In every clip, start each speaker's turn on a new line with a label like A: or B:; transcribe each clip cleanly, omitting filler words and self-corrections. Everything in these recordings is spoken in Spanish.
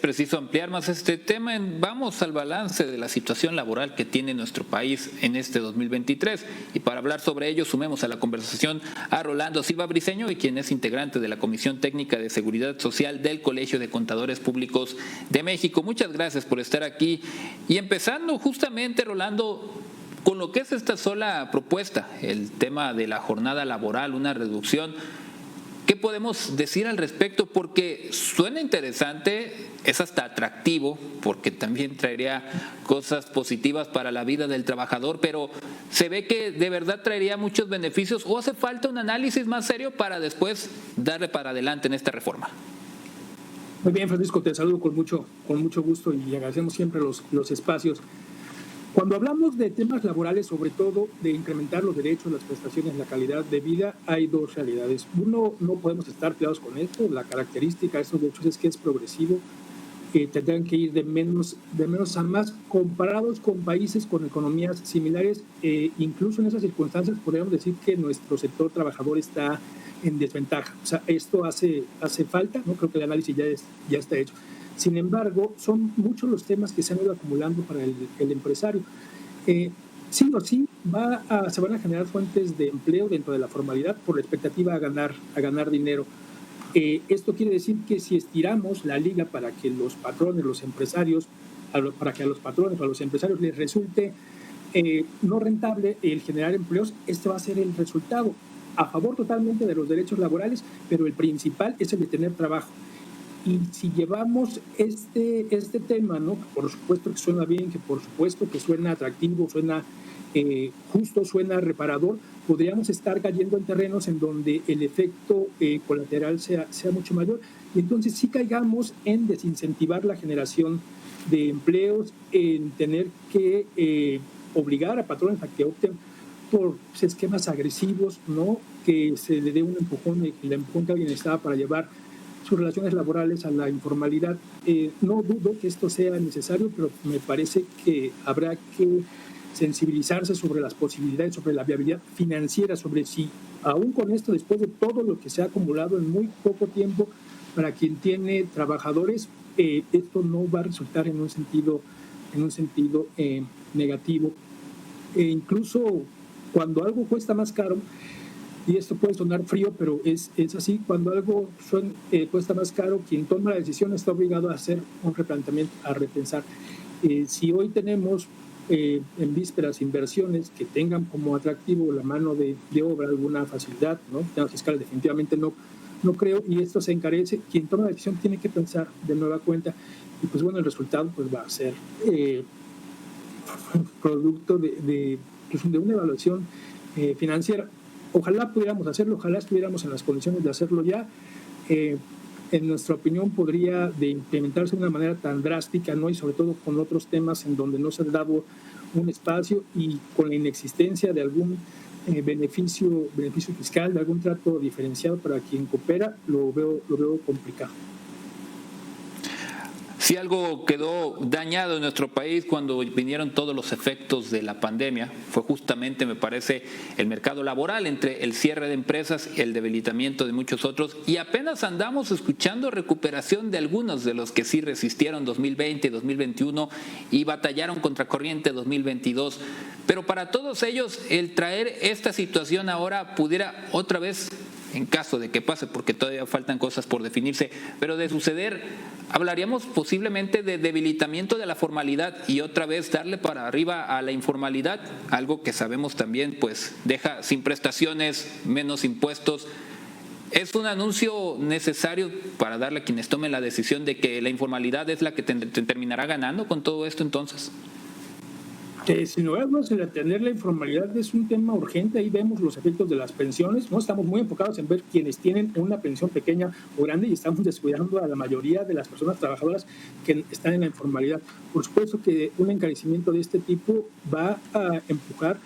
A: Preciso ampliar más este tema. Vamos al balance de la situación laboral que tiene nuestro país en este 2023 y para hablar sobre ello sumemos a la conversación a Rolando Silva Briceño, y quien es integrante de la Comisión Técnica de Seguridad Social del Colegio de Contadores Públicos de México. Muchas gracias por estar aquí y empezando justamente, Rolando, con lo que es esta sola propuesta, el tema de la jornada laboral, una reducción. ¿Qué podemos decir al respecto? Porque suena interesante, es hasta atractivo, porque también traería cosas positivas para la vida del trabajador, pero ¿se ve que de verdad traería muchos beneficios o hace falta un análisis más serio para después darle para adelante en esta reforma?
B: Muy bien, Francisco, te saludo con mucho gusto y agradecemos siempre los espacios. Cuando hablamos de temas laborales, sobre todo de incrementar los derechos, las prestaciones, la calidad de vida, hay dos realidades. Uno, no podemos estar peleados con esto. La característica de estos derechos es que es progresivo, tendrán que ir de menos a más comparados con países con economías similares. Incluso en esas circunstancias podríamos decir que nuestro sector trabajador está en desventaja. O sea, esto hace falta, ¿no? Creo que el análisis ya está hecho. Sin embargo, son muchos los temas que se han ido acumulando para el empresario. Sí o sí se van a generar fuentes de empleo dentro de la formalidad por la expectativa a ganar dinero. Esto quiere decir que si estiramos la liga para que los patrones, los empresarios, para que a los patrones o a los empresarios les resulte no rentable el generar empleos, este va a ser el resultado. A favor totalmente de los derechos laborales, pero el principal es el de tener trabajo. Y si llevamos este tema, ¿no? Por supuesto que suena bien, que por supuesto que suena atractivo, suena justo, suena reparador, podríamos estar cayendo en terrenos en donde el efecto colateral sea mucho mayor. Y entonces sí caigamos en desincentivar la generación de empleos, en tener que obligar a patrones a que opten por esquemas agresivos, ¿no? Que se le dé un empujón, el empujón que alguien necesitaba para llevar sus relaciones laborales a la informalidad. No dudo que esto sea necesario, pero me parece que habrá que sensibilizarse sobre las posibilidades, sobre la viabilidad financiera, sobre si aún con esto, después de todo lo que se ha acumulado en muy poco tiempo, para quien tiene trabajadores, esto no va a resultar en un sentido negativo. Incluso cuando algo cuesta más caro, y esto puede sonar frío, pero es así, cuando algo cuesta más caro, quien toma la decisión está obligado a hacer un replanteamiento, a repensar. Si hoy tenemos en vísperas inversiones que tengan como atractivo la mano de obra, alguna facilidad, ¿no? Temas fiscales definitivamente no creo, y esto se encarece, quien toma la decisión tiene que pensar de nueva cuenta, y pues bueno, el resultado pues va a ser producto de una evaluación financiera. Ojalá pudiéramos hacerlo, ojalá estuviéramos en las condiciones de hacerlo ya. En nuestra opinión podría de implementarse de una manera tan drástica, ¿no? Y sobre todo con otros temas en donde no se ha dado un espacio y con la inexistencia de algún beneficio fiscal, de algún trato diferenciado para quien coopera, lo veo complicado.
A: Si algo quedó dañado en nuestro país cuando vinieron todos los efectos de la pandemia, fue justamente, me parece, el mercado laboral, entre el cierre de empresas y el debilitamiento de muchos otros, y apenas andamos escuchando recuperación de algunos de los que sí resistieron 2020, 2021 y batallaron contra corriente 2022. Pero para todos ellos, el traer esta situación ahora pudiera otra vez, en caso de que pase, porque todavía faltan cosas por definirse, pero de suceder, hablaríamos posiblemente de debilitamiento de la formalidad y otra vez darle para arriba a la informalidad, algo que sabemos también pues deja sin prestaciones, menos impuestos. ¿Es un anuncio necesario para darle a quienes tomen la decisión de que la informalidad es la que terminará ganando con todo esto entonces?
B: Sin lugar a dudas, el atender la informalidad es un tema urgente. Ahí vemos los efectos de las pensiones. No estamos muy enfocados en ver quienes tienen una pensión pequeña o grande y estamos descuidando a la mayoría de las personas trabajadoras que están en la informalidad. Por supuesto que un encarecimiento de este tipo va a empujar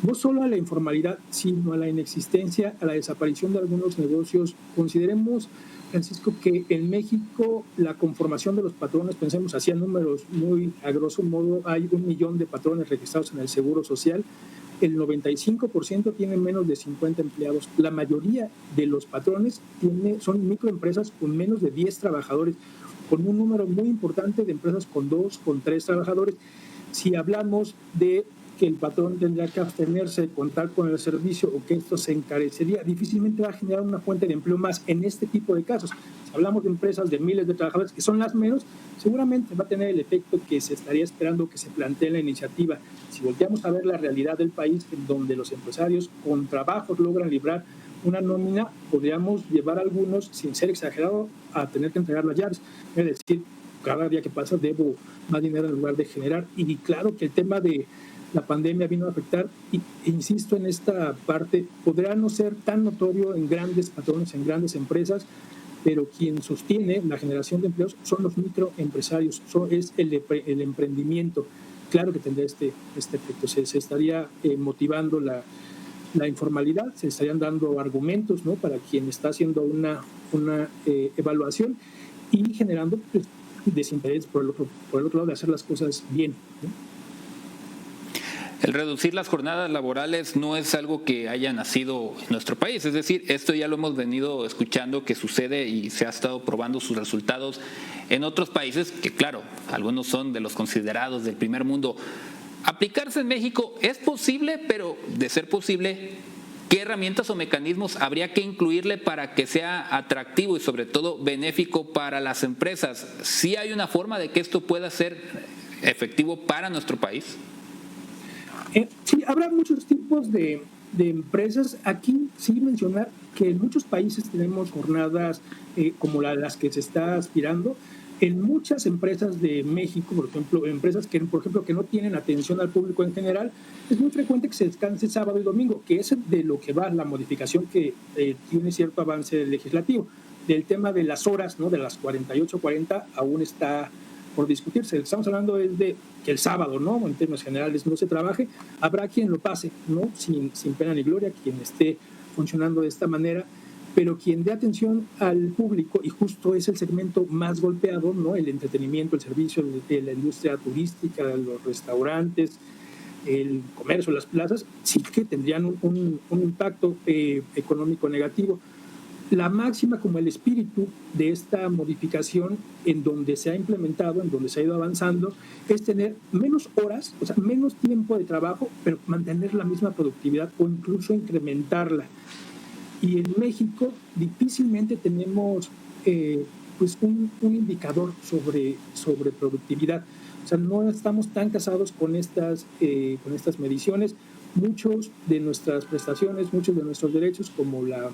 B: no solo a la informalidad, sino a la inexistencia, a la desaparición de algunos negocios. Consideremos, Francisco, que en México la conformación de los patrones, pensemos así a números muy a grosso modo, hay 1 millón de patrones registrados en el Seguro Social, el 95% tienen menos de 50 empleados. La mayoría de los patrones son microempresas con menos de 10 trabajadores. con un número muy importante de empresas con 2, con 3 trabajadores. Si hablamos de que el patrón tendrá que abstenerse de contar con el servicio o que esto se encarecería, difícilmente va a generar una fuente de empleo más en este tipo de casos. Si hablamos de empresas de miles de trabajadores, que son las menos, seguramente va a tener el efecto que se estaría esperando que se plantee en la iniciativa. Si volteamos a ver la realidad del país, en donde los empresarios con trabajos logran librar una nómina, podríamos llevar a algunos, sin ser exagerado, a tener que entregar las llaves. Es decir, cada día que pasa debo más dinero en lugar de generar. Y claro que el tema de la pandemia vino a afectar, e insisto en esta parte, podrá no ser tan notorio en grandes patrones, en grandes empresas, pero quien sostiene la generación de empleos son los microempresarios, es el emprendimiento. Claro que tendrá este efecto, se estaría motivando la informalidad, se estarían dando argumentos, ¿no?, para quien está haciendo una evaluación y generando pues, desinterés por el otro lado de hacer las cosas bien, ¿no?
A: El reducir las jornadas laborales no es algo que haya nacido en nuestro país, es decir, esto ya lo hemos venido escuchando que sucede y se ha estado probando sus resultados en otros países, que claro, algunos son de los considerados del primer mundo. Aplicarse en México es posible, pero de ser posible, ¿qué herramientas o mecanismos habría que incluirle para que sea atractivo y sobre todo benéfico para las empresas? ¿Sí hay una forma de que esto pueda ser efectivo para nuestro país?
B: Sí, habrá muchos tipos de empresas. Aquí sí mencionar que en muchos países tenemos jornadas como las que se está aspirando. En muchas empresas de México, por ejemplo, empresas que no tienen atención al público en general, es muy frecuente que se descanse sábado y domingo, que es de lo que va la modificación que tiene cierto avance legislativo. Del tema de las horas, ¿no?, de las 48, 40, aún está por discutirse. Estamos hablando de que el sábado, ¿no?, en términos generales, no se trabaje. Habrá quien lo pase, ¿no?, sin pena ni gloria, quien esté funcionando de esta manera, pero quien dé atención al público, y justo es el segmento más golpeado, ¿no?, el entretenimiento, el servicio de la industria turística, los restaurantes, el comercio, las plazas, sí que tendrían un impacto económico negativo. La máxima, como el espíritu de esta modificación en donde se ha implementado, en donde se ha ido avanzando, es tener menos horas, o sea, menos tiempo de trabajo, pero mantener la misma productividad o incluso incrementarla. Y en México difícilmente tenemos pues un indicador sobre productividad. O sea, no estamos tan casados con estas mediciones. Muchos de nuestras prestaciones, muchos de nuestros derechos, como la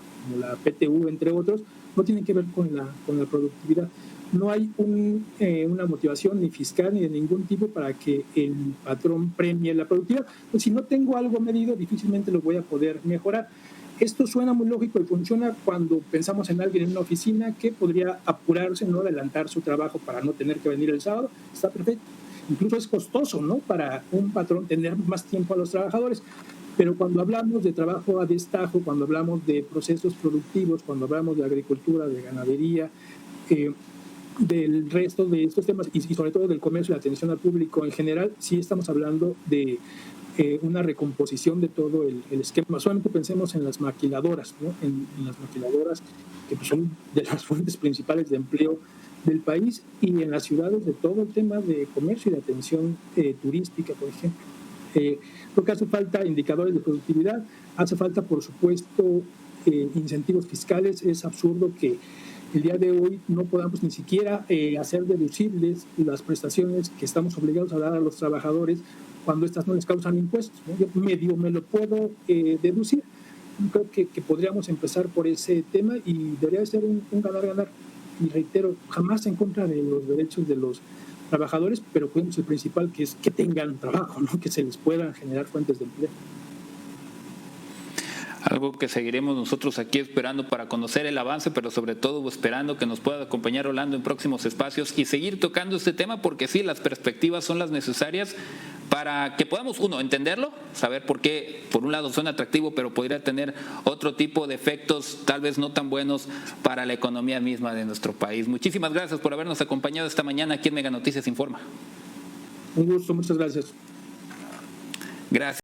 B: PTU, entre otros, no tienen que ver con la productividad. No hay una motivación ni fiscal ni de ningún tipo para que el patrón premie la productividad. Pues si no tengo algo medido, difícilmente lo voy a poder mejorar. Esto suena muy lógico y funciona cuando pensamos en alguien en una oficina que podría apurarse, no adelantar su trabajo para no tener que venir el sábado. Está perfecto. Incluso es costoso, ¿no?, para un patrón tener más tiempo a los trabajadores. Pero cuando hablamos de trabajo a destajo, cuando hablamos de procesos productivos, cuando hablamos de agricultura, de ganadería, del resto de estos temas y sobre todo del comercio y la atención al público en general, sí estamos hablando de una recomposición de todo el esquema. Solamente pensemos en las maquiladoras, ¿no?, en las maquiladoras que son de las fuentes principales de empleo del país, y en las ciudades de todo el tema de comercio y de atención turística, por ejemplo. Creo que hace falta indicadores de productividad, hace falta, por supuesto, incentivos fiscales. Es absurdo que el día de hoy no podamos ni siquiera hacer deducibles las prestaciones que estamos obligados a dar a los trabajadores cuando estas no les causan impuestos, ¿no? Yo medio me lo puedo deducir. Creo que podríamos empezar por ese tema y debería ser un ganar-ganar. Y reitero, jamás en contra de los derechos de los trabajadores, pero cuidemos el principal, que es que tengan trabajo, ¿no?, que se les puedan generar fuentes de empleo.
A: Algo que seguiremos nosotros aquí esperando para conocer el avance, pero sobre todo esperando que nos pueda acompañar Rolando en próximos espacios y seguir tocando este tema, porque sí, las perspectivas son las necesarias para que podamos, uno, entenderlo, saber por qué, por un lado, suena atractivo, pero podría tener otro tipo de efectos tal vez no tan buenos para la economía misma de nuestro país. Muchísimas gracias por habernos acompañado esta mañana aquí en Mega Noticias Informa.
B: Un gusto, muchas gracias.
A: Gracias.